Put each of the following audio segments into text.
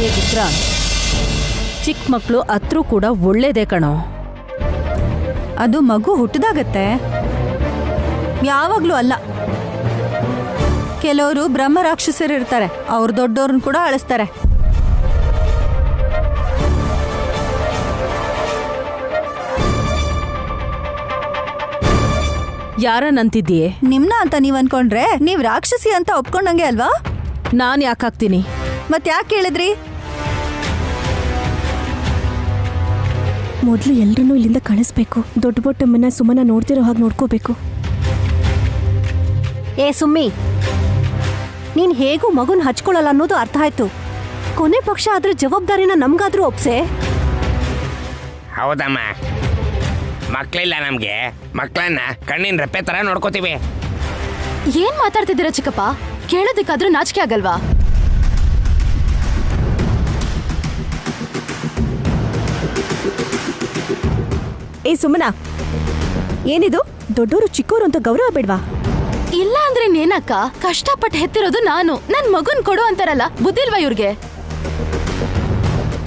ಏ ವಿಕ್ರಾಂತ್, ಚಿಕ್ಕ ಮಕ್ಕಳು ಅತ್ರೂ ಕೂಡ ಒಳ್ಳೇದೇ ಕಣೋ. ಅದು ಮಗು ಹುಟ್ಟಿದಾಗತ್ತೆ, ಯಾವಾಗ್ಲೂ ಅಲ್ಲ. ಕೆಲವರು ಬ್ರಹ್ಮ ರಾಕ್ಷಸರು ಇರ್ತಾರೆ, ಅವ್ರು ದೊಡ್ಡವ್ರನ್ನ ಕೂಡ ಅಳಿಸ್ತಾರೆ. ಯಾರನ್ನಂತಿದ್ದೀಯೇ? ನಿಮ್ನ ಅಂತ ನೀವ್ ಅನ್ಕೊಂಡ್ರೆ ನೀವ್ ರಾಕ್ಷಸಿ ಅಂತ ಒಪ್ಕೊಂಡಂಗೆ ಅಲ್ವಾ? ನಾನ್ ಯಾಕಾಗ್ತೀನಿ? ಮತ್ ಯಾಕೆ ಹೇಳಿದ್ರಿ? ಮೊದಲು ಎಲ್ರನ್ನೂ ಇಲ್ಲಿಂದ ಕಳಿಸ್ಬೇಕು. ದೊಡ್ಡ ಬೊಟ್ಟಮ್ಮನ ಸುಮ್ಮನ ನೋಡ್ತಿರೋ ಹಾಗೆ ನೋಡ್ಕೋಬೇಕು. ಏ ಸುಮ್ಮಿ, ನೀನ್ ಹೇಗೂ ಮಗುನ್ ಹಚ್ಕೊಳ್ಳಲ್ಲ ಅನ್ನೋದು ಅರ್ಥ ಆಯ್ತು. ಕೊನೆ ಪಕ್ಷ ಅದ್ರ ಜವಾಬ್ದಾರಿನ ನಮ್ಗಾದ್ರೂ ಒಪ್ಸೆ. ಹೌದಮ್ಮ, ಮಕ್ಳಿಲ್ಲ ನಮ್ಗೆ. ಮಕ್ಳನ್ನ ಕಣ್ಣಿನ ರೆಪ್ಪೆ ತರ ನೋಡ್ಕೋತೀವಿ. ಏನ್ ಮಾತಾಡ್ತಿದ್ದೀರಾ ಚಿಕ್ಕಪ್ಪ? ಕೇಳೋದಕ್ಕಾದ್ರೂ ನಾಚಿಕೆ ಆಗಲ್ವಾ? ಏ ಸುಮ್ಮನ, ಏನಿದು? ದೊಡ್ಡೋರು ಚಿಕ್ಕೋರು ಅಂತ ಗೌರವ ಬೇಡ್ವಾ? ಇಲ್ಲ ಅಂದ್ರೆ ನೇನಕ್ಕ, ಕಷ್ಟಪಟ್ಟು ಹೆತ್ತಿರೋದು ನಾನು. ನನ್ ಮಗುನ್ ಕೊಡು ಅಂತಾರಲ್ಲ, ಬುದ್ಧಿಲ್ವಾ ಇವ್ರಿಗೆ?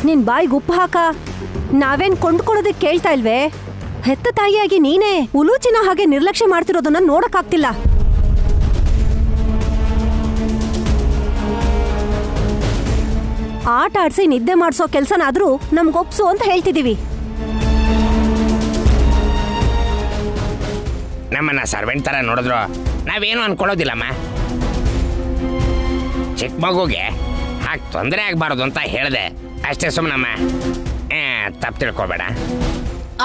ನಿನ್ ಬಾಯಿಗೆ ಉಪ್ಪು ಹಾಕ. ನಾವೇನ್ ಕೊಂಡ್ಕೊಳ್ಳೋದಕ್ಕೆ ಕೇಳ್ತಾ ಇಲ್ವೇ? ಹೆತ್ತ ತಾಯಿಯಾಗಿ ನೀನೇ ಉಲೂಚಿನ ಹಾಗೆ ನಿರ್ಲಕ್ಷ್ಯ ಮಾಡ್ತಿರೋದನ್ನ ನೋಡಕ್ಕಾಗ್ತಿಲ್ಲ. ಆಟ ಆಡ್ಸಿ ನಿದ್ದೆ ಮಾಡ್ಸೋ ಕೆಲ್ಸನಾದ್ರೂ ನಮ್ಗೊಪ್ಸು ಅಂತ ಹೇಳ್ತಿದೀವಿ. ನಮ್ಮನ್ನ ಸರ್ವೆಂಟ್ ತರ ನೋಡಿದ್ರು ನಾವೇನು ಅನ್ಕೊಳ್ಳೋದಿಲ್ಲಮ್ಮ. ಚಿಕ್ಕ ಮಗುಗೆ ಹಾಗೆ ತೊಂದರೆ ಆಗ್ಬಾರ್ದು ಅಂತ ಹೇಳಿದೆ ಅಷ್ಟೇ. ಸುಮ್ಮನಮ್ಮ, ತಪ್ಪು ತಿಳ್ಕೊಬೇಡ.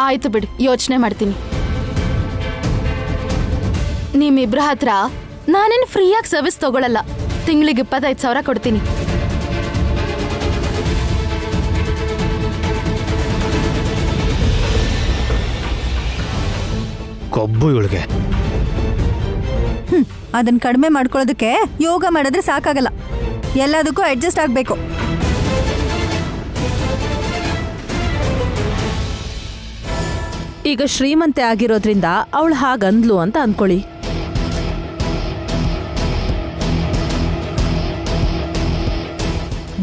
ಆಯ್ತು ಬಿಡಿ, ಯೋಚನೆ ಮಾಡ್ತೀನಿ. ನಿಮ್ಮಿಬ್ರ ಹತ್ರ ನಾನೇನು ಫ್ರೀಯಾಗಿ ಸರ್ವಿಸ್ ತಗೊಳಲ್ಲ. ತಿಂಗಳಿಗೆ 25,000 ಕೊಡ್ತೀನಿ. ಕೊಬ್ಬು ಇವಳಿಗೆ. ಅದನ್ನ ಕಡಿಮೆ ಮಾಡ್ಕೊಳ್ಳೋದಕ್ಕೆ ಯೋಗ ಮಾಡಿದ್ರೆ ಸಾಕಾಗಲ್ಲ, ಎಲ್ಲದಕ್ಕೂ ಅಡ್ಜಸ್ಟ್ ಆಗ್ಬೇಕು. ಈಗ ಶ್ರೀಮಂತೆ ಆಗಿರೋದ್ರಿಂದ ಅವಳು ಹಾಗಂದ್ಲು ಅಂತ ಅಂದ್ಕೊಳ್ಳಿ.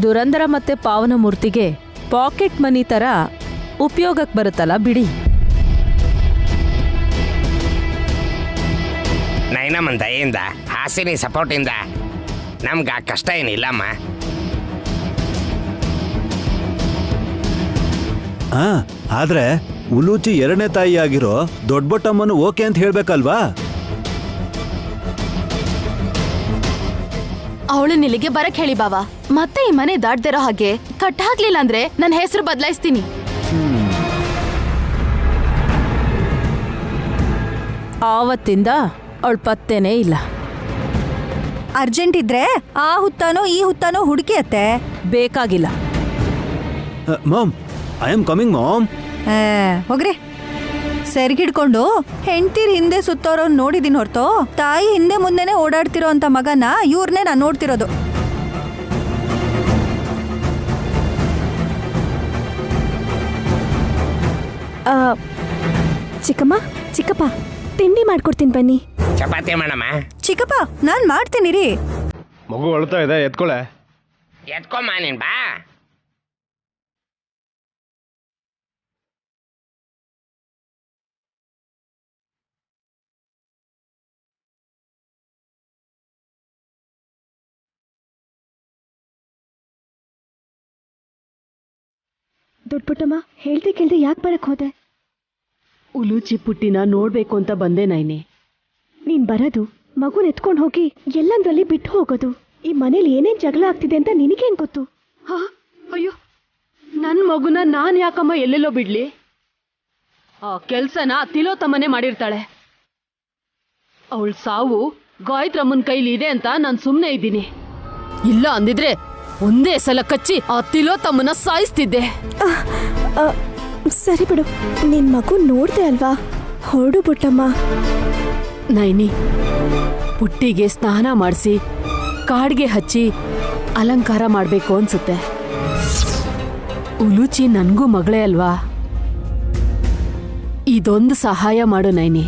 ದುರಂದರ ಮತ್ತೆ ಪಾವನಮೂರ್ತಿಗೆ ಪಾಕೆಟ್ ಮನಿ ತರ ಉಪಯೋಗಕ್ಕೆ ಬರುತ್ತಲ್ಲ ಬಿಡಿ. ನೈನಮ್ಮನ ದಯೆಯಿಂದ, ಹಾಸಿನಿ ಸಪೋರ್ಟಿಂದ ನಮ್ಗೆ ಆ ಕಷ್ಟ ಏನಿಲ್ಲಮ್ಮ. ಆದ್ರೆ ಉಲೂಚಿ ಎರಡನೇ ತಾಯಿ ಆಗಿರೋ ದೊಡ್ಡಬೊಟ್ಟಮ್ಮನು ಓಕೆ ಅಂತ ಹೇಳ್ಬೇಕಲ್ವಾ? ಅವಳನ್ನ ಇಲ್ಲಿಗೆ ಬರಕ್ ಹೇಳಿ ಬಾವ. ಮತ್ತೆ ಈ ಮನೆ ದಾಟ್ದಿರೋ ಹಾಗೆ ಕಟ್ ಹಾಕ್ಲಿಲ್ಲ ಅಂದ್ರೆ ನನ್ನ ಹೆಸರು ಬದಲಾಯಿಸ್ತೀನಿ. ಆವತ್ತಿಂದ ಅವಳ ಪತ್ತೇನೇ ಇಲ್ಲ. ಅರ್ಜೆಂಟ್ ಇದ್ರೆ ಆ ಹುತ್ತಾನೋ ಈ ಹುತ್ತಾನೋ ಹುಡುಕಿ ಅತ್ತೆ. ಬೇಕಾಗಿಲ್ಲ. Mom, I am coming mom. ಹೋಗ್ರಿ. ಸೆರ್ಗಿಡ್ಕೊಂಡು ಹೆಂಡ್ತೀರ್ ಹಿಂದೆ ಸುತ್ತೋರೋ ನೋಡಿದೀನಿ ಹೊರತು ತಾಯಿ ಹಿಂದೆ ಮುಂದೆನೆ ಓಡಾಡ್ತಿರೋ ಅಂತ ಮಗನ ಇವ್ರನ್ನೇ ನಾನು ನೋಡ್ತಿರೋದು. ಚಿಕ್ಕಮ್ಮ, ಚಿಕ್ಕಪ್ಪ, ತಿಂಡಿ ಮಾಡ್ಕೊಡ್ತೀನಿ ಬನ್ನಿ. ಚಪಾತಿ ಮಾಡಮ್ಮ. ಚಿಕ್ಕಪ್ಪ, ನಾನ್ ಮಾಡ್ತೀನಿ ರೀ. ಮಗು ಅಳ್ತಾ ಇದೆ, ಎತ್ಕೊಳೆ. ಎತ್ಕೊಮ್ಮ ನೀನ್ ಬಾ. ದೊಡ್ಡಪುಟ್ಟಮ್ಮ, ಹೇಳ್ದೆ ಕೇಳ್ದೆ ಯಾಕೆ ಬರಕ್ ಹೋದೆ? ಉಲೂಚಿ ಪುಟ್ಟಿನ ನೋಡ್ಬೇಕು ಅಂತ ಬಂದೆ ನೈನೆ. ನೀನ್ ಬರೋದು, ಮಗುನ ಎತ್ಕೊಂಡು ಹೋಗಿ ಎಲ್ಲಂದ್ರಲ್ಲಿ ಬಿಟ್ಟು ಹೋಗೋದು. ಈ ಮನೇಲಿ ಏನೇನ್ ಜಗಳ ಆಗ್ತಿದೆ ಅಂತ ನಿನಗೇನ್ ಗೊತ್ತು? ಅಯ್ಯೋ, ನನ್ ಮಗುನ ನಾನ್ ಯಾಕಮ್ಮ ಎಲ್ಲೆಲ್ಲೋ ಬಿಡ್ಲಿ? ಆ ಕೆಲ್ಸನ ತಿಲೋತಮ್ಮನೆ ಮಾಡಿರ್ತಾಳೆ. ಅವಳ ಸಾವು ಗಾಯತ್ರಮ್ಮನ ಕೈಲಿ ಇದೆ ಅಂತ ನಾನ್ ಸುಮ್ನೆ ಇದ್ದೀನಿ. ಇಲ್ಲ ಅಂದಿದ್ರೆ ಒಂದೇ ಸಲ ಕಚ್ಚಿ ಆ ತಿಲೋತಮ್ಮನ ಸಾಯಿಸ್ತಿದ್ದೆ. ಸರಿ ಬಿಡು, ನಿನ್ ಮಗು ನೋಡ್ದೆ ಅಲ್ವಾ? ಹೊರಡು ಬುಟ್ಟಮ್ಮ. ನೈನಿ, ಪುಟ್ಟಿಗೆ ಸ್ನಾನ ಮಾಡಿಸಿ ಕಾಡ್ಗೆ ಹಚ್ಚಿ ಅಲಂಕಾರ ಮಾಡ್ಬೇಕು ಅನ್ಸುತ್ತೆ. ಉಲೂಚಿ ನನ್ಗೂ ಮಗಳೇ ಅಲ್ವಾ? ಇದೊಂದು ಸಹಾಯ ಮಾಡು ನೈನಿ.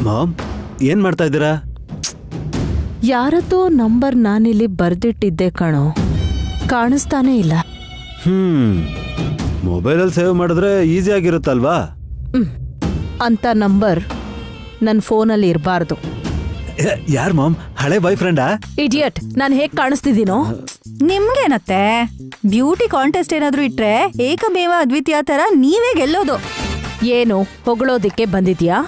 ಮಾಮ್ ಏನ್ ಮಾಡ್ತಾ ಇದ್ದೀರಾ? ಯಾರದೋ ನಂಬರ್ ನಾನಿಲ್ಲಿ ಬರ್ದಿಟ್ಟಿದ್ದೆ ಕಣೋ, ಕಾಣಿಸ್ತಾನೇ ಇಲ್ಲ. ಮೊಬೈಲಲ್ಲಿ ಸೇವ್ ಮಾಡಿದ್ರೆ ಈಸಿ ಆಗಿರುತ್ತಲ್ವಾ? ಅಂತ ನಂಬರ್ ನನ್ನ ಫೋನಲ್ಲಿ ಇರಬಾರ್ದು. ಯಾರ್ ಮಾಮ್, ಹಳೆ ಬಾಯ್ ಫ್ರೆಂಡಾ? ಇಡಿಯಟ್, ನಾನು ಹೇಗ್ ಕಾಣಿಸ್ತಿದ್ದೀನೋ? ನಿಮ್ಗೇನತ್ತೆ, ಬ್ಯೂಟಿ ಕಾಂಟೆಸ್ಟ್ ಏನಾದ್ರೂ ಇಟ್ರೆ ಏಕಮೇವ ಅದ್ವಿತೀಯ ತರ ನೀವೇ ಗೆಲ್ಲೋದು. ಏನು ಹೊಗಳೋದಿಕ್ಕೆ ಬಂದಿದ್ಯಾ?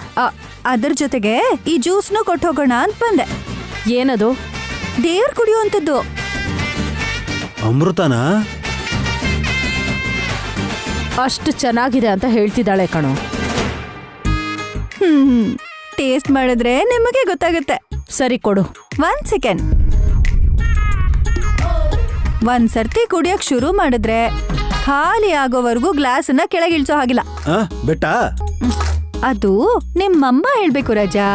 ಅದ್ರ ಜೊತೆಗೆ ಈ ಜ್ಯೂಸ್ನು ಕೊಟ್ಟು ಹೋಗೋಣ ಅಂತ ಬಂದೆ. ಏನದು? ದೇವ್ರು ಕುಡಿಯುವಂಥದ್ದು. ಅಮೃತನಾ? ಅಷ್ಟು ಚೆನ್ನಾಗಿದೆ ಅಂತ ಹೇಳ್ತಿದ್ದಾಳೆ ಕಣೋ. ಟೇಸ್ಟ್ ಮಾಡಿದ್ರೆ ನಿಮಗೆ ಗೊತ್ತಾಗುತ್ತೆ. ಸರಿ ಕೊಡು. 1 ಸೆಕೆಂಡ್. ಒಂದ್ಸರ್ತಿ ಕುಡಿಯಕ್ ಶುರು ಮಾಡಿದ್ರೆ ಖಾಲಿ ಆಗೋವರೆಗೂ ಗ್ಲಾಸನ್ನ ಕೆಳಗಿಳಿಸೋ ಹಾಗಿಲ್ಲ. ಬೆಟ್ಟ ಅದು ನಿಮ್ಮಮ್ಮ ಹೇಳ್ಬೇಕು ರಾಜಾ.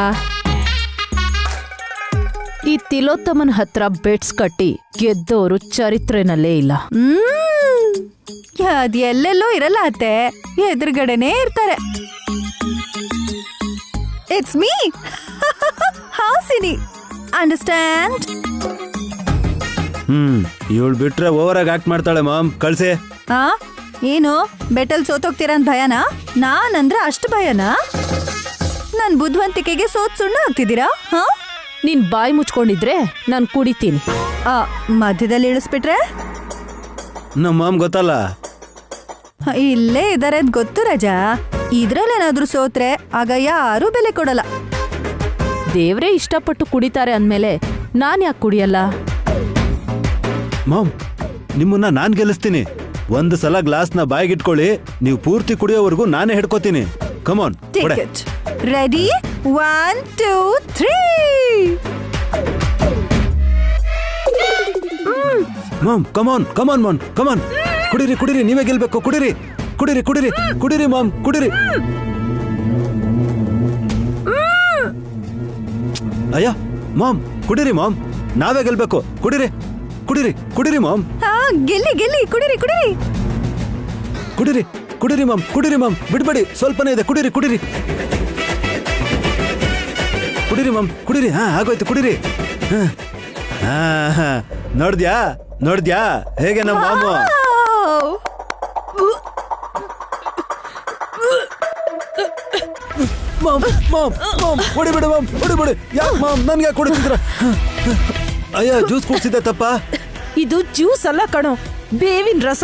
ಈ ತಿಲೋತ್ತಮನ್ ಹತ್ರ ಬೆಟ್ಸ್ ಕಟ್ಟಿ ಗೆದ್ದೋರು ಚರಿತ್ರೆನಲ್ಲೇ ಇಲ್ಲ. ಅದ್ ಎಲ್ಲೆಲ್ಲೋ ಇರಲ್ಲ ಅತ್ತೆ, ಎದುರುಗಡೆನೇ ಇರ್ತಾರೆ. It's me Hasini, understand? ಇವಳು ಬಿಟ್ರೆ ಓವರ್ ಆಗಿ ಆಕ್ಟ್ ಮಾಡ್ತಾಳೆ ಮಾಮ್, ಕಳ್ಸಿ. ಏನು ಬೆಟಲ್ ಸೋತೋಗ್ತೀರಾ ಅಂತ ಭಯನಾ? ನಾನಂದ್ರೆ ಅಷ್ಟು ಭಯನಾ? ನನ್ ಬುದ್ಧಿವಂತಿಕೆಗೆ ಸೋತ್ ಸುಣ್ಣ ಆಗ್ತಿದ್ದೀರಾ? ನೀನ್ ಬಾಯಿ ಮುಚ್ಕೊಂಡಿದ್ರೆ ನಾನ್ ಕುಡಿತೀನಿ. ಮಧ್ಯದಲ್ಲಿ ಇಳಿಸ್ಬಿಟ್ರೆ? ನಮ್ಮ ಮಾಮ್ ಗೊತ್ತಲ್ಲ. ಇಲ್ಲೇ ಇದಾರೆ ಅಂತ ಗೊತ್ತು ರಾಜಾ. ಇದ್ರಲ್ಲೇನಾದ್ರೂ ಸೋತ್ರೆ ಆಗ ಯಾರು ಬೆಲೆ ಕೊಡಲ್ಲ. ದೇವ್ರೇ ಇಷ್ಟಪಟ್ಟು ಕುಡಿತಾರೆ ಅಂದ್ಮೇಲೆ ನಾನ್ ಯಾಕೆ ಕುಡಿಯಲ್ಲ? ಮಾಮ್, ನಿಮ್ಮನ್ನ ನಾನ್ ಗೆಲ್ಲಿಸ್ತೀನಿ. ಒಂದು ಸಲ ಗ್ಲಾಸ್ನ ಬಾಯಿಗಿಟ್ಕೊಳ್ಳಿ, ನೀವು ಪೂರ್ತಿ ಕುಡಿಯೋವರೆಗೂ ನಾನೇ ಹಿಡ್ಕೋತೀನಿ. Come on, ready? 1 2 3. ಮಾಮ್ ಕಮಾನ್ ಕಮಾನ್ ಮಾಮ್ ಕಮಾನ್, ಕುಡಿರಿ ಕುಡಿರಿ, ನೀವೇ ಗೆಲ್ಬೇಕು. ಕುಡಿರಿ ಕುಡಿರಿ ಕುಡಿರಿ ಕುಡಿರಿ ಮಾಮ್, ಕುಡಿರಿ. ಅಯ್ಯ ಮಾಮ್, ಕುಡಿರಿ ಮಾಮ್, ನಾವೇ ಗೆಲ್ಬೇಕು. ಕುಡಿರಿ ಕುಡಿರಿ ಕುಡಿರಿ ಮಾಮ್. ಗೆಲ್ಲಿ ಗೆಲ್ಲಿ, ಕುಡಿರಿ ಕುಡಿರಿ ಕುಡಿರಿ ಕುಡಿರಿ ಮಾಮ್, ಕುಡಿರಿ ಮಾಮ್, ಬಿಡ್ಬೇಡಿ, ಸ್ವಲ್ಪನೇ ಇದೆ. ಕುಡಿರಿ ಕುಡಿರಿ ಕುಡಿರಿ ಮಾಮ್, ಕುಡಿರಿ. ಆಗೋಯ್ತು, ಕುಡಿರಿ. ನೋಡ್ದ್ಯಾ ನೋಡ್ದ್ಯಾ ಹೇಗೆ ನಮ್ಮ ಮಾಮು? ಮಾಮ್ ಮಾಮ್ ಮಾಮ್, ಹೊಡಿಬಿಡಿ ಮಾಮ್, ಹೊಡಿಬಿಡಿ. ಯಾಕೆ ಮಾಮ್ ನನ್ಗೆ ಕುಡಿತಿದ್ರ? ಅಯ್ಯ, ಜ್ಯೂಸ್ ಕುಡಿಸಿದ್ದೆ ತಪ್ಪ. ಇದು ಜ್ಯೂಸ್ ಅಲ್ಲ ಕಣೋ, ಬೇವಿನ ರಸ.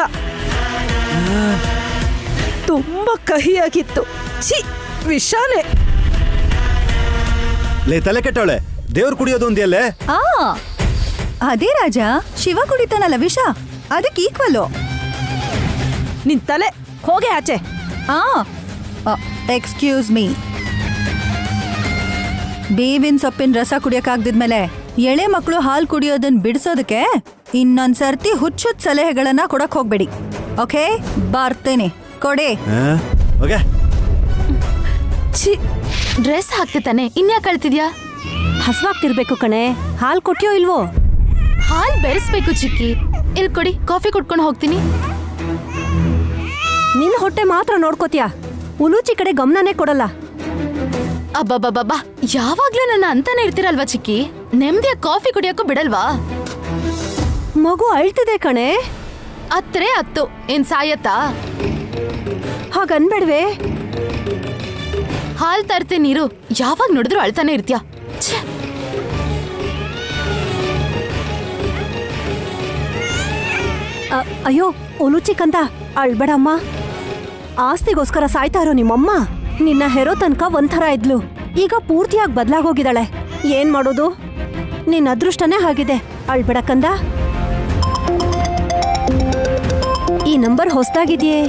ತುಂಬಾ ಕಹಿಯಾಗಿತ್ತು. ಛೀ, ವಿಷಾಲೆ. ಲೇ ತಲೆ ಕೆಟ್ಟವಳೆ, ದೇವ್ರು ಕುಡಿಯೋದು ಒಂದಿಯಲ್ಲೇ? ಅದೇ ರಾಜ, ಶಿವ ಕುಡಿತಾನಲ್ಲ ವಿಷ, ಅದಕ್ಕೆ ಈಕ್ವಲ್ಲು. ನಿನ್ ತಲೆ ಹೋಗೆ ಆಚೆ. Excuse me. ಬೇವಿನ ಸೊಪ್ಪಿನ ರಸ ಕುಡಿಯಕ್ಕಾಗ್ದಿದ್ಮೇಲೆ ಎಳೆ ಮಕ್ಕಳು ಹಾಲು ಕುಡಿಯೋದನ್ನ ಬಿಡಿಸೋದಕ್ಕೆ ಇನ್ನೊಂದ್ಸರ್ತಿ ಹುಚ್ಚುಚ್ಚ ಸಲಹೆಗಳನ್ನ ಕೊಡಕ್ ಹೋಗ್ಬೇಡಿ. ಓಕೆ, ಬರ್ತೇನೆ. ಕೊಡಿ. ಡ್ರೆಸ್ ಹಾಕ್ತೆ ತಾನೆ, ಇನ್ಯಾಕೆ ಕಳ್ತಿದ್ಯಾ? ಹಸುವಾಗ್ತಿರ್ಬೇಕು ಕಣೆ. ಹಾಲ್ ಕೊಟ್ಟಿಯೋ ಇಲ್ವೋ? ಹಾಲ್ ಬೆರೆಸ್ಬೇಕು ಚಿಕ್ಕಿ. ಇಲ್ಲಿ ಕೊಡಿ, ಕಾಫಿ ಕುಡ್ಕೊಂಡು ಹೋಗ್ತೀನಿ. ನಿನ್ ಹೊಟ್ಟೆ ಮಾತ್ರ ನೋಡ್ಕೋತೀಯ, ಉಲೂಚಿ ಕಡೆ ಗಮನನೇ ಕೊಡಲ್ಲ. ಅಬ್ಬಬ್ಬಬ್ಬಾ, ಯಾವಾಗ್ಲೂ ನನ್ನ ಅಂತಾನೆ ಇರ್ತೀರಲ್ವಾ ಚಿಕ್ಕಿ? ನೆಮ್ಮದಿಯ ಕಾಫಿ ಕುಡಿಯೋಕ್ಕೂ ಬಿಡಲ್ವಾ? ಮಗು ಅಳ್ತಿದೆ ಕಣೆ. ಅತ್ರೆ ಅತ್ತು, ಏನ್ ಸಾಯತ್ತಾ? ಹಾಗನ್ಬೇಡ್ವೆ. ಹಾಲ್ ತರ್ತೀನಿ ನೀರು, ಯಾವಾಗ ನೋಡಿದ್ರು ಅಳ್ತಾನೆ ಇರ್ತೀಯ. ಅಯ್ಯೋ ಉಲುಚಿಕಂತ ಅಳ್ಬೇಡಮ್ಮ. ಆಸ್ತಿಗೋಸ್ಕರ ಸಾಯ್ತಾ ಇರೋ ನಿಮ್ಮಮ್ಮ ನಿನ್ನ ಹೆರೋ ತನಕ ಒಂಥರ ಇದ್ಲು, ಈಗ ಪೂರ್ತಿಯಾಗಿ ಬದಲಾಗೋಗಿದ್ದಾಳೆ. ಏನ್ ಮಾಡೋದು? ನಿನ್ನ ಅದೃಷ್ಟನೇ ಆಗಿದೆ. ಅಳ್ಬೇಡ ಕಂದ. ಈ ನಂಬರ್ ಹೊಸ್ದಾಗಿದೆಯೇ?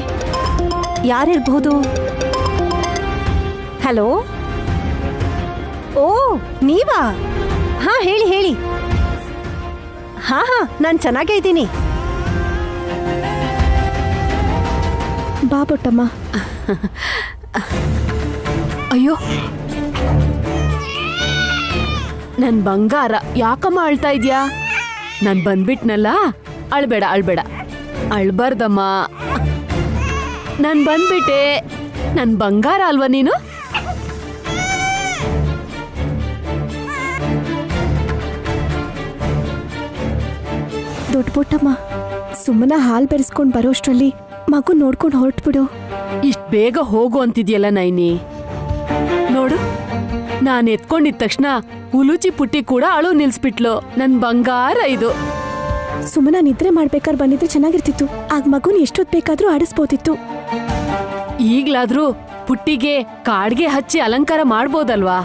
ಯಾರಿರ್ಬಹುದು? ಹಲೋ, ಓ ನೀವಾ? ಹಾ ಹೇಳಿ ಹೇಳಿ. ಹಾ ನಾನು ಚೆನ್ನಾಗೇ ಇದ್ದೀನಿ. ಬಾ ಪುಟ್ಟಮ್ಮ. ಅಯ್ಯೋ, ನನ್ ಬಂಗಾರ, ಯಾಕಮ್ಮ ಅಳ್ತಾ ಇದ್ಯಾ? ನಾನ್ ಬಂದ್ಬಿಟ್ನಲ್ಲ, ಅಳ್ಬೇಡ ಅಳ್ಬೇಡ. ಅಳ್ಬಾರ್ದಮ್ಮ, ನಾನ್ ಬಂದ್ಬಿಟ್ಟೆ. ನನ್ ಬಂಗಾರ ಅಲ್ವಾ ನೀನು? ದೊಡ್ಡ ಪುಟ್ಟಮ್ಮ ಸುಮ್ಮನ ಹಾಲ್ ಬೆರೆಸ್ಕೊಂಡ್ ಬರೋಷ್ಟ್ರಲ್ಲಿ ಮಗು ನೋಡ್ಕೊಂಡು ಹೊರಟ್ಬಿಡು. ಇಷ್ಟ್ ಬೇಗ ಹೋಗು ಅಂತಿದ್ಯಲ್ಲ ನೈನಿ. ನೋಡು, ನಾನ್ ಎತ್ಕೊಂಡಿದ ತಕ್ಷಣ ಉಲುಚಿ ಪುಟ್ಟಿ ಕೂಡ ಅಳು ನಿಲ್ಸ್ಬಿಟ್ಲು. ನನ್ ಬಂಗಾರ ಇದು. ಸುಮ್ಮನ ನಿದ್ರೆ ಮಾಡ್ಬೇಕಾದ್ರೆ ಬಂದಿದ್ರೆ ಚೆನ್ನಾಗಿರ್ತಿತ್ತು. ಆಗ ಮಗುನ್ ಎಷ್ಟೊತ್ ಬೇಕಾದ್ರೂ ಆಡಿಸ್ಬೋದಿತ್ತು. ಈಗ್ಲಾದ್ರೂ ಪುಟ್ಟಿಗೆ ಕಾಡ್ಗೆ ಹಚ್ಚಿ ಅಲಂಕಾರ ಮಾಡ್ಬೋದಲ್ವಾ?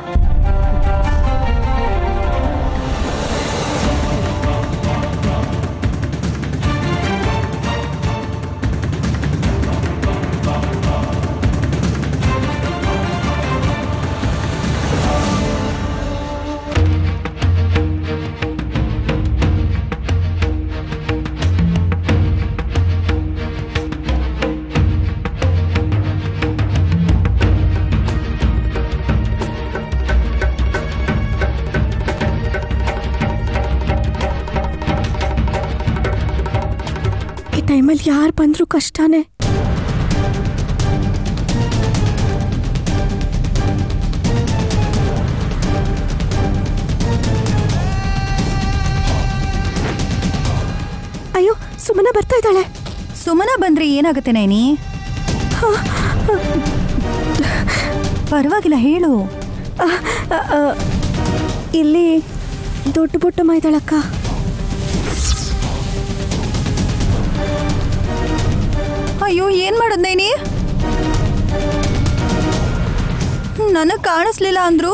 ಟೈಮಲ್ಲಿ ಯಾರು ಬಂದ್ರು ಕಷ್ಟನೇ. ಅಯ್ಯೋ, ಸುಮನ ಬರ್ತಾ ಇದ್ದಾಳೆ. ಸುಮನ ಬಂದ್ರೆ ಏನಾಗುತ್ತೆ ನೈನಿ? ಪರವಾಗಿಲ್ಲ, ಹೇಳು. ಇಲ್ಲಿ ದೊಡ್ಡ ಪುಟ್ಟಮ್ಮ ಇದ್ದಾಳಕ್ಕ. ಅಯ್ಯೋ, ಏನ್ ಮಾಡೋದ್ ನೈನಿ? ನನಗ್ ಕಾಣಿಸ್ಲಿಲ್ಲ ಅಂದ್ರು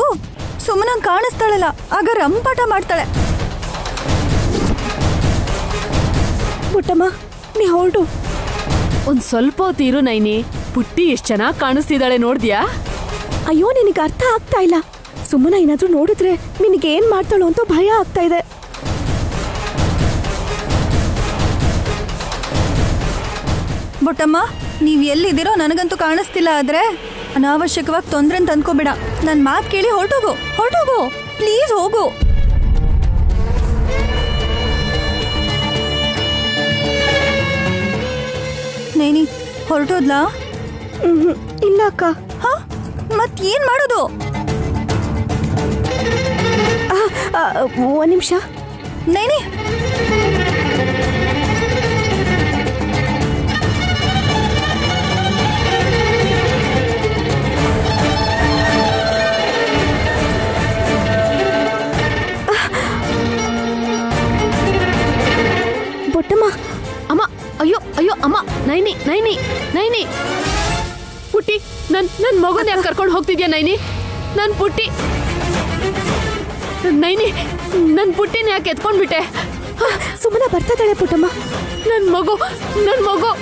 ಸುಮ್ಮನಂಗ್ ಕಾಣಿಸ್ತಾಳಲ್ಲ, ಆಗ ರಂಪಾಟ ಮಾಡ್ತಾಳೆ. ಪುಟ್ಟಮ್ಮ, ನೀ ಹೊರಡು. ಒಂದ್ ಸ್ವಲ್ಪ ಹೊತ್ತಿರು ನೈನಿ. ಪುಟ್ಟಿ ಎಷ್ಟ್ ಚೆನ್ನಾಗ್ ಕಾಣಿಸ್ತಿದ್ದಾಳೆ ನೋಡ್ದ್ಯಾ? ಅಯ್ಯೋ, ನಿನಗೆ ಅರ್ಥ ಆಗ್ತಾ ಇಲ್ಲ. ಸುಮ್ಮನ ಏನಾದ್ರೂ ನೋಡಿದ್ರೆ ನಿನಗೆ ಏನ್ ಮಾಡ್ತಾಳೋ ಅಂತ ಭಯ ಆಗ್ತಾ ಇದೆ. ಬೊಟ್ಟಮ್ಮ, ನೀವ್ ಎಲ್ಲಿದ್ದೀರೋ ನನಗಂತೂ ಕಾಣಿಸ್ತಿಲ್ಲ. ಆದ್ರೆ ಅನಾವಶ್ಯಕವಾಗಿ ತೊಂದ್ರೆ ಅಂತ ಅನ್ಕೋಬೇಡ. ನನ್ ಮಾತು ಕೇಳಿ ಹೊರಟೋಗು, ಹೊರಟೋಗು, ಪ್ಲೀಸ್ ಹೋಗು. ನೈನಿ, ಹೊರಟೋದ್ಲಾ? ಇಲ್ಲ ಅಕ್ಕ. ಹ, ಮತ್ ಏನ್ ಮಾಡೋದು? ಒಂದ್ ನಿಮಿಷ ನೈನಿ. ಬೊಟ್ಟಮ್ಮ. ಅಮ್ಮ, ಅಯ್ಯೋ ಅಯ್ಯೋ ಅಮ್ಮ. ನೈನಿ ನೈನಿ ನೈನಿ, ಪುಟ್ಟಿ, ನನ್ ಮಗುನ ಯಾಕೆ ಕರ್ಕೊಂಡು ಹೋಗ್ತಿದ್ಯಾ ನೈನಿ? ನನ್ ಪುಟ್ಟಿ, ನೈನಿ, ನನ್ ಪುಟ್ಟಿನ ಯಾಕೆ ಎತ್ಕೊಂಡ್ಬಿಟ್ಟೆ? ಸುಮ್ಮನ ಬರ್ತಾ ಇದ್ದಾಳೆ ಪುಟ್ಟಮ್ಮ. ನನ್ ಮಗು, ನನ್ ಮಗು.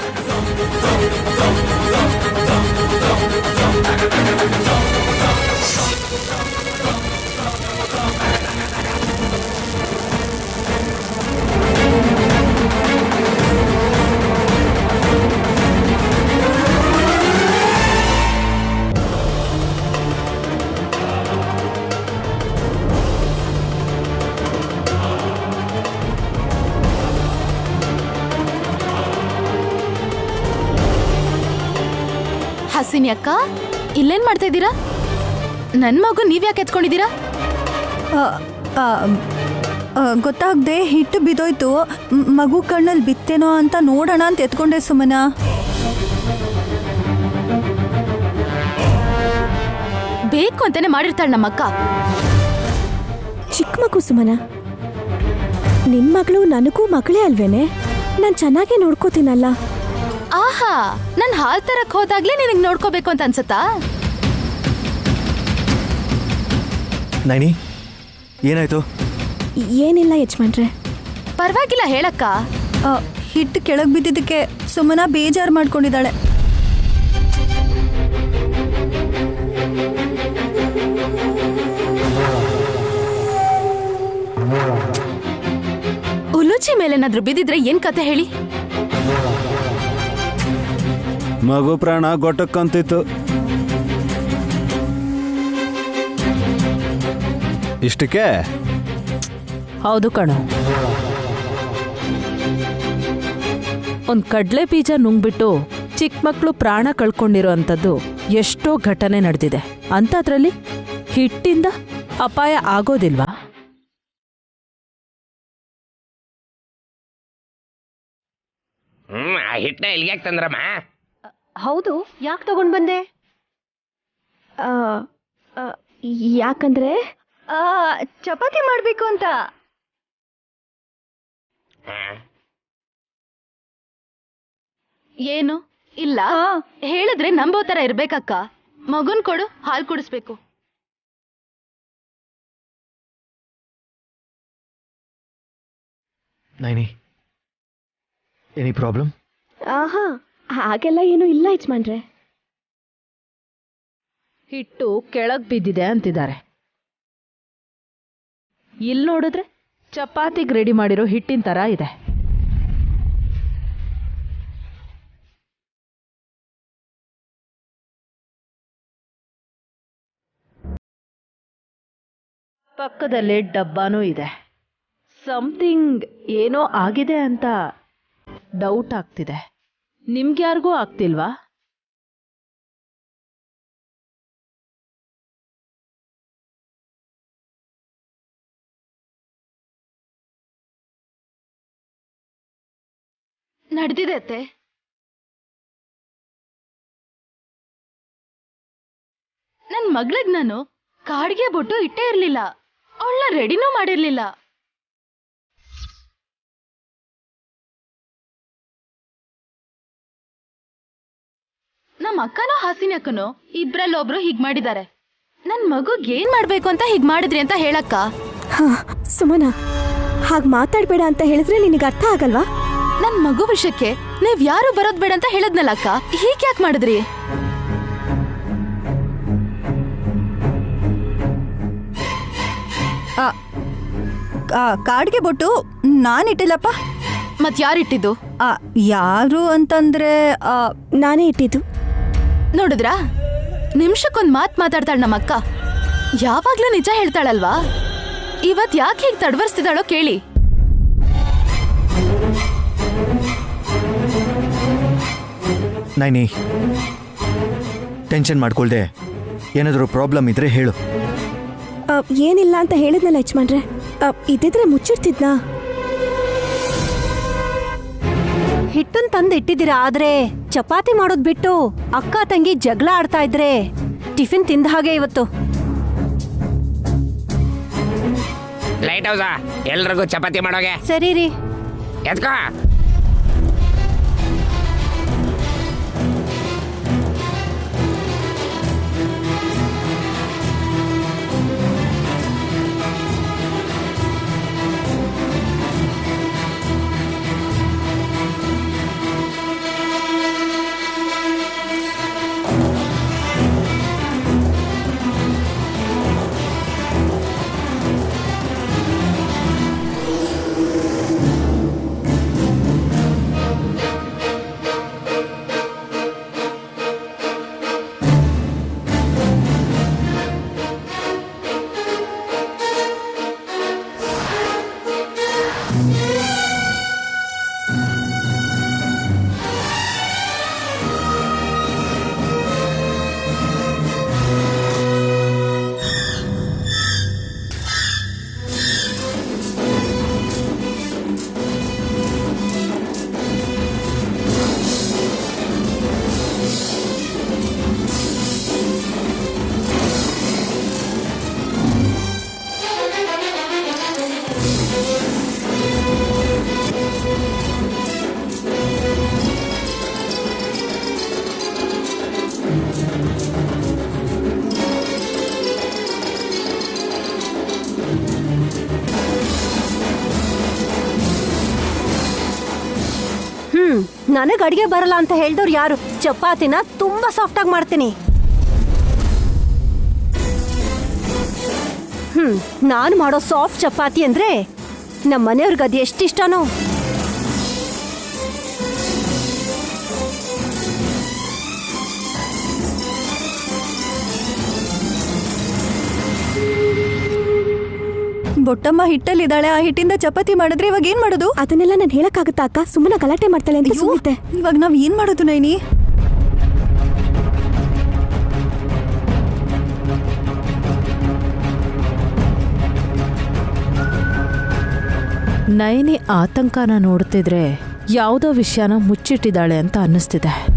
ಹಸಿನಿ ಅಕ್ಕ, ಇಲ್ಲೇನ್ ಮಾಡ್ತಾ ಇದ್ದೀರಾ? ನನ್ ಮಗು ನೀವ್ಯಾಕೆ ಎತ್ಕೊಂಡಿದ್ದೀರಾ? ಗೊತ್ತಾಗ್ದೆ ಹಿಟ್ಟು ಬಿದ್ದೋಯ್ತು. ಮಗು ಕಣ್ಣಲ್ಲಿ ಬಿತ್ತೇನೋ ಅಂತ ನೋಡೋಣ ಅಂತ ಎತ್ಕೊಂಡೆ ಸುಮನ. ಬೇಕು ಅಂತಾನೆ ಮಾಡಿರ್ತಾಳೆ ನಮ್ಮಕ್ಕ. ಚಿಕ್ಕ ಮಗು ಸುಮನ. ನಿನ್ ಮಗಳು ನನಗೂ ಮಗಳೇ ಅಲ್ವೇನೆ? ನಾನ್ ಚೆನ್ನಾಗೇ ನೋಡ್ಕೋತೀನಲ್ಲ. ಆಹಾ, ನನ್ ಹಾಲ್ ತರಕ್ ಹೋದಾಗ್ಲೇ ನಿನಗ್ ನೋಡ್ಕೋಬೇಕು ಅಂತ ಅನ್ಸತ್ತಾ? ನೈನಿ, ಏನಾಯ್ತು? ಏನಿಲ್ಲ ಯಜಮಾನ್ರೆ. ಪರವಾಗಿಲ್ಲ ಹೇಳಕ್ಕ. ಹಿಟ್ಟು ಕೆಳಗ್ ಬಿದ್ದಿದ್ದಕ್ಕೆ ಸುಮನ ಬೇಜಾರು ಮಾಡ್ಕೊಂಡಿದ್ದಾಳೆ. ಉಲುಚಿ ಮೇಲೇನಾದ್ರೂ ಬಿದ್ದಿದ್ರೆ ಏನ್ ಕತೆ ಹೇಳಿ? ಮಗು ಪ್ರಾಣ ಗೊಟ್ಟಕ್ಕಂತಿತ್ತು. ಇಷ್ಟಕ್ಕೆ ಹೌದು ಕಣೋ. ಒಂದ್ ಕಡ್ಲೆ ಬೀಜ ನುಂಗ್ಬಿಟ್ಟು ಚಿಕ್ಕ ಮಕ್ಕಳು ಪ್ರಾಣ ಕಳ್ಕೊಂಡಿರೋ ಅಂಥದ್ದು ಎಷ್ಟೋ ಘಟನೆ ನಡೆದಿದೆ. ಅಂಥದ್ರಲ್ಲಿ ಹಿಟ್ಟಿಂದ ಅಪಾಯ ಆಗೋದಿಲ್ವಾ? ಹಿಟ್ಟನ್ನ ಇಲ್ಲಿಗೆ ತಂದ್ರಮ್ಮ? ಹೌದು, ಯಾಕೆ ತಗೊಂಡ್ ಬಂದೆ? ಯಾಕಂದ್ರೆ ಚಪಾತಿ ಮಾಡ್ಬೇಕು ಅಂತ. ಏನು ಇಲ್ಲ ಹೇಳಿದ್ರೆ ನಂಬೋ ತರ ಇರ್ಬೇಕಕ್ಕ. ಮಗುನ್ ಕೊಡು, ಹಾಲು ಕುಡಿಸ್ಬೇಕು. Naini, any problem? ಆಹಾ, ಹಾಗೆಲ್ಲ ಏನೂ ಇಲ್ಲ ಯಜಮಾನ್ರೆ. ಹಿಟ್ಟು ಕೆಳಗ್ ಬಿದ್ದಿದೆ ಅಂತಿದ್ದಾರೆ. ಇಲ್ಲಿ ನೋಡಿದ್ರೆ ಚಪಾತಿಗೆ ರೆಡಿ ಮಾಡಿರೋ ಹಿಟ್ಟಿನ ತರ ಇದೆ. ಪಕ್ಕದಲ್ಲೇ ಡಬ್ಬಾನೂ ಇದೆ. ಸಮಥಿಂಗ್ ಏನೋ ಆಗಿದೆ ಅಂತ ಡೌಟ್ ಆಗ್ತಿದೆ. ನಿಮ್ಗ್ಯಾರಿಗೂ ಆಗ್ತಿಲ್ವಾ? ನಡೆದಿದೆ ಅತ್ತೆ. ನನ್ ಮಗ್ಳಿಗ್ ನಾನು ಕಾಡ್ಗೆ ಬೊಟ್ಟು ಇಟ್ಟೇ ಇರ್ಲಿಲ್ಲ, ಅವಳನ್ನ ರೆಡಿನೂ ಮಾಡಿರ್ಲಿಲ್ಲ. ನಮ್ಮ ಅಕ್ಕನೋ ಹಾಸಿನ ಅಕ್ಕನೋ ಇಬ್ರಲ್ಲೊಬ್ರು ಹೀಗ್ ಮಾಡಿದ್ದಾರೆ. ನನ್ ಮಗುಗ್ ಏನ್ ಮಾಡ್ಬೇಕು ಅಂತ ಹೀಗ್ ಮಾಡಿದ್ರಿ ಅಂತ ಹೇಳಕ್ಕ. ಸುಮನ, ಹಾಗ್ ಮಾತಾಡ್ಬೇಡ ಅಂತ ಹೇಳಿದ್ರೆ ನಿನಗೆ ಅರ್ಥ ಆಗಲ್ವಾ? ನನ್ ಮಗು ವಿಷಯಕ್ಕೆ ನೀವ್ ಯಾರು ಬರೋದ್ ಬೇಡ ಅಂತ ಹೇಳದ್ನಲ್ಲ ಅಕ್ಕ, ಹೀಗ್ ಯಾಕೆ ಮಾಡಿದ್ರಿ? ಕಾಡ್ಗೆ ಬೊಟ್ಟು ನಾನಿಟ್ಟಿಲ್ಲಪ್ಪ. ಮತ್ ಯಾರಿಟ್ಟಿದ್ದು? ಯಾರು ಅಂತಂದ್ರೆ ನಾನೇ ಇಟ್ಟಿದ್ದು. ನೋಡಿದ್ರಾ, ನಿಮಿಷಕ್ಕೊಂದ್ ಮಾತ್ ಮಾತಾಡ್ತಾಳ ನಮ್ಮ ಅಕ್ಕ. ಯಾವಾಗ್ಲೂ ನಿಜ ಹೇಳ್ತಾಳಲ್ವಾ? ಇವತ್ ಯಾಕೆ ಹೀಗ್ ತಡವರ್ಸ್ತಿದ್ದಾಳೋ ಕೇಳಿ. ನೈನಿ, ಟೆನ್ಷನ್ ಮಾಡ್ಕೊಳ್ದೆ ಏನಾದರೂ ಪ್ರಾಬ್ಲಮ್ ಇದ್ರೆ ಹೇಳು. ಏನಿಲ್ಲ ಅಂತ ಹೇಳಿದ್ನಲ್ಲ ಯಜಮಾನ್ರೆ, ಇದ್ದಿದ್ರೆ ಮುಚ್ಚಿಡ್ತಿದ್ನಾ? ಹಿಟ್ಟನ್ ತಂದು ಇಟ್ಟಿದ್ದೀರಾ, ಆದ್ರೆ ಚಪಾತಿ ಮಾಡೋದ್ ಬಿಟ್ಟು ಅಕ್ಕ ತಂಗಿ ಜಗಳ ಆಡ್ತಾ ಇದ್ರೆ ಟಿಫಿನ್ ತಿಂದ ಹಾಗೆ ಇವತ್ತು. ಲೈಟ್ ಹೌಸಾ, ಎಲ್ರಿಗೂ ಚಪಾತಿ ಮಾಡೋಗೆ. ಸರಿ ರೀ. ಎತ್ಕೋ. ನನಗ್ ಅಡಿಗೆ ಬರಲ್ಲ ಅಂತ ಹೇಳ್ದವ್ರು ಯಾರು? ಚಪಾತಿನ ತುಂಬಾ ಸಾಫ್ಟ್ ಆಗಿ ಮಾಡ್ತೀನಿ. ನಾನು ಮಾಡೋ ಸಾಫ್ಟ್ ಚಪಾತಿ ಅಂದ್ರೆ ನಮ್ಮ ಮನೆಯವ್ರಿಗೆ ಅದು ಎಷ್ಟಿಷ್ಟನೋ. ಬೊಟ್ಟಮ್ಮ ಹಿಟ್ಟಲ್ಲಿದ್ದಾಳೆ, ಆ ಹಿಟ್ಟಿಂದ ಚಪಾತಿ ಮಾಡಿದ್ರೆ ಇವಾಗ ಏನ್ ಮಾಡೋದು? ಅದನ್ನೆಲ್ಲ ನಾನು ಹೇಳಕ್ಕಾಗತ್ತಾ ಅಕ್ಕ? ಸುಮ್ಮನೆ ಗಲಾಟೆ ಮಾಡ್ತಾಳೆ ಅಂತ ಸುಮ್ಮನೆ. ಇವಾಗ ನಾವ್ ಏನ್ ಮಾಡೋದು ನೈನಿ? ನೈನಿ ಆತಂಕನ ನೋಡ್ತಿದ್ರೆ ಯಾವುದೋ ವಿಷಯನ ಮುಚ್ಚಿಟ್ಟಿದ್ದಾಳೆ ಅಂತ ಅನ್ನಿಸ್ತಿದೆ.